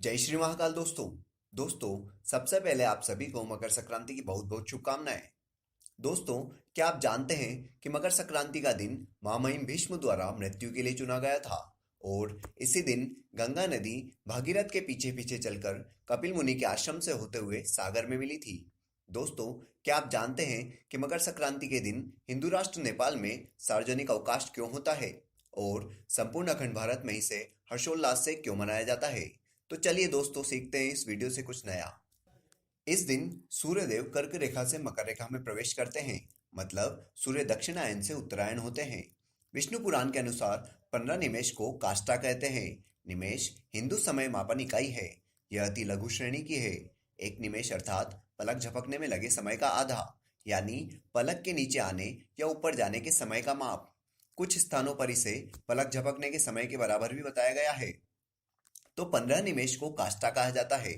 जय श्री महाकाल दोस्तों सबसे पहले आप सभी को मकर संक्रांति की बहुत बहुत शुभकामनाएं। दोस्तों, क्या आप जानते हैं कि मकर संक्रांति का दिन महामहिम भीष्म द्वारा मृत्यु के लिए चुना गया था और इसी दिन गंगा नदी भागीरथ के पीछे पीछे चलकर कपिल मुनि के आश्रम से होते हुए सागर में मिली थी। दोस्तों, क्या आप जानते हैं कि मकर संक्रांति के दिन हिंदू राष्ट्र नेपाल में सार्वजनिक अवकाश क्यों होता है और संपूर्ण अखंड भारत में इसे हर्षोल्लास से क्यों मनाया जाता है? तो चलिए दोस्तों, सीखते हैं इस वीडियो से कुछ नया। इस दिन सूर्यदेव कर्क रेखा से मकर रेखा में प्रवेश करते हैं, मतलब सूर्य दक्षिणायन से उत्तरायण होते हैं। विष्णु पुराण के अनुसार 15 निमेष को काष्ठा कहते हैं। निमेष हिंदू समय मापन इकाई है। यह अति लघु श्रेणी की है। एक निमेष अर्थात पलक झपकने में लगे समय का आधा, यानी पलक के नीचे आने या ऊपर जाने के समय का माप। कुछ स्थानों पर इसे पलक झपकने के समय के बराबर भी बताया गया है। तो 15 निमेष को काष्ठा कहा जाता है।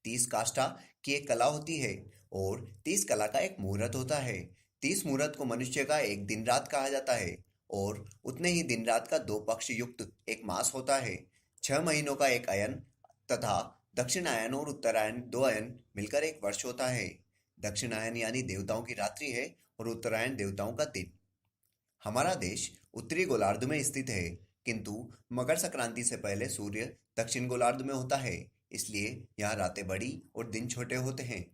30 काष्ठा की एक कला होती है और 30 कला का एक मुहूर्त होता है। 30 मुहूर्त को मनुष्य का एक दिन रात कहा जाता है और उतने ही दिन रात का 2 पक्ष युक्त एक मास होता है। 6 महीनों का एक अयन तथा दक्षिणायन और उत्तरायण 2 अयन मिलकर एक वर्ष होता है। दक्षिणायन यानी देवताओं की रात्रि है और उत्तरायण देवताओं का दिन। हमारा देश उत्तरी गोलार्ध में स्थित है, किंतु मकर संक्रांति से पहले सूर्य दक्षिण गोलार्ध में होता है, इसलिए यहाँ रातें बड़ी और दिन छोटे होते हैं।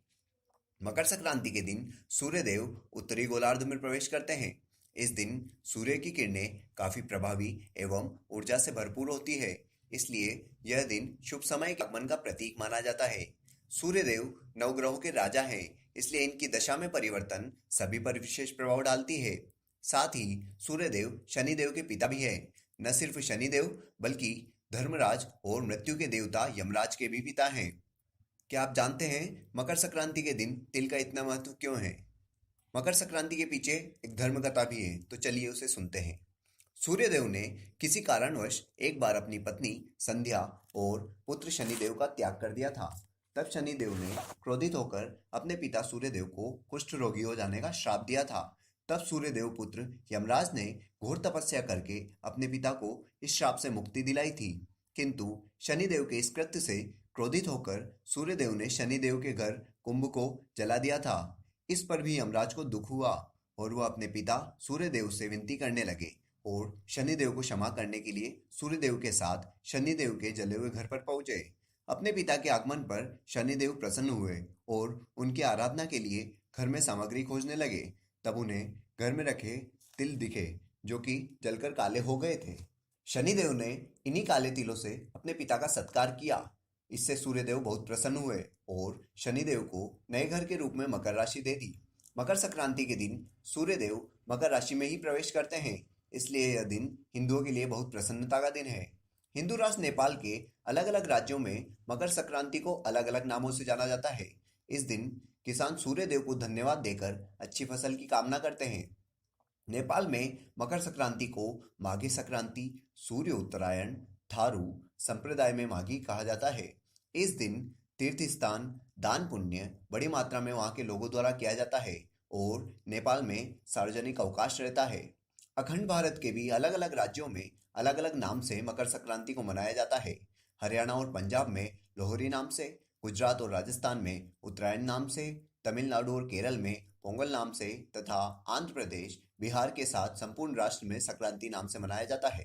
मकर संक्रांति के दिन सूर्यदेव उत्तरी गोलार्ध में प्रवेश करते हैं। इस दिन सूर्य की किरणें काफी प्रभावी एवं ऊर्जा से भरपूर होती है, इसलिए यह दिन शुभ समय के आगमन का प्रतीक माना जाता है। सूर्यदेव नवग्रहों के राजा हैं, इसलिए इनकी दशा में परिवर्तन सभी पर विशेष प्रभाव डालती है। साथ ही सूर्यदेव शनिदेव के पिता भी हैं। न सिर्फ शनिदेव बल्कि धर्मराज और मृत्यु के देवता यमराज के भी पिता हैं। क्या आप जानते हैं मकर संक्रांति के दिन तिल का इतना महत्व क्यों है? मकर संक्रांति के पीछे एक धर्म कथा भी है, तो चलिए उसे सुनते हैं। सूर्यदेव ने किसी कारणवश एक बार अपनी पत्नी संध्या और पुत्र शनिदेव का त्याग कर दिया था। तब शनिदेव ने क्रोधित होकर अपने पिता सूर्यदेव को कुष्ठ रोगी हो जाने का श्राप दिया था। तब सूर्यदेव पुत्र यमराज ने घोर तपस्या करके अपने पिता को इस श्राप से मुक्ति दिलाई थी, किंतु शनिदेव के इस कृत्य से क्रोधित होकर सूर्यदेव ने शनिदेव के घर कुंभ को जला दिया था। इस पर भी यमराज को दुख हुआ और वह अपने पिता सूर्यदेव से विनती करने लगे और शनिदेव को क्षमा करने के लिए सूर्यदेव के साथ शनिदेव के जले हुए घर पर पहुंचे। अपने पिता के आगमन पर शनिदेव प्रसन्न हुए और उनकी आराधना के लिए घर में सामग्री खोजने लगे। तब उन्हें घर में रखे तिल दिखे, जो कि जलकर काले हो गए थे। शनिदेव ने इन्हीं काले तिलों से अपने पिता का सत्कार किया। इससे सूर्यदेव बहुत प्रसन्न हुए और शनिदेव को नए घर के रूप में मकर राशि दे दी। मकर संक्रांति के दिन सूर्यदेव मकर राशि में ही प्रवेश करते हैं, इसलिए यह दिन हिंदुओं के लिए बहुत प्रसन्नता का दिन है। हिंदू राष्ट्र नेपाल के अलग अलग राज्यों में मकर संक्रांति को अलग अलग नामों से जाना जाता है। इस दिन किसान सूर्यदेव को धन्यवाद देकर अच्छी फसल की कामना करते हैं। नेपाल में मकर संक्रांति को माघी संक्रांति, सूर्य उत्तरायण, थारू संप्रदाय में माघी कहा जाता है। इस दिन तीर्थ स्थान, दान पुण्य बड़ी मात्रा में वहां के लोगों द्वारा किया जाता है और नेपाल में सार्वजनिक अवकाश रहता है। अखंड भारत के भी अलग अलग राज्यों में अलग अलग नाम से मकर संक्रांति को मनाया जाता है। हरियाणा और पंजाब में लोहरी नाम से, गुजरात और राजस्थान में उत्तरायण नाम से, तमिलनाडु और केरल में पोंगल नाम से तथा आंध्र प्रदेश, बिहार के साथ संपूर्ण राष्ट्र में संक्रांति नाम से मनाया जाता है।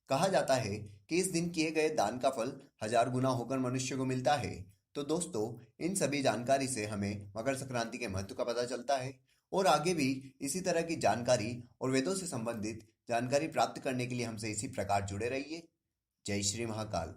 कहा जाता है कि इस दिन किए गए दान का फल 1000 गुना होकर मनुष्य को मिलता है। तो दोस्तों, इन सभी जानकारी से हमें मकर संक्रांति के महत्व का पता चलता है और आगे भी इसी तरह की जानकारी और वेदों से संबंधित जानकारी प्राप्त करने के लिए हमसे इसी प्रकार जुड़े रहिए। जय श्री महाकाल।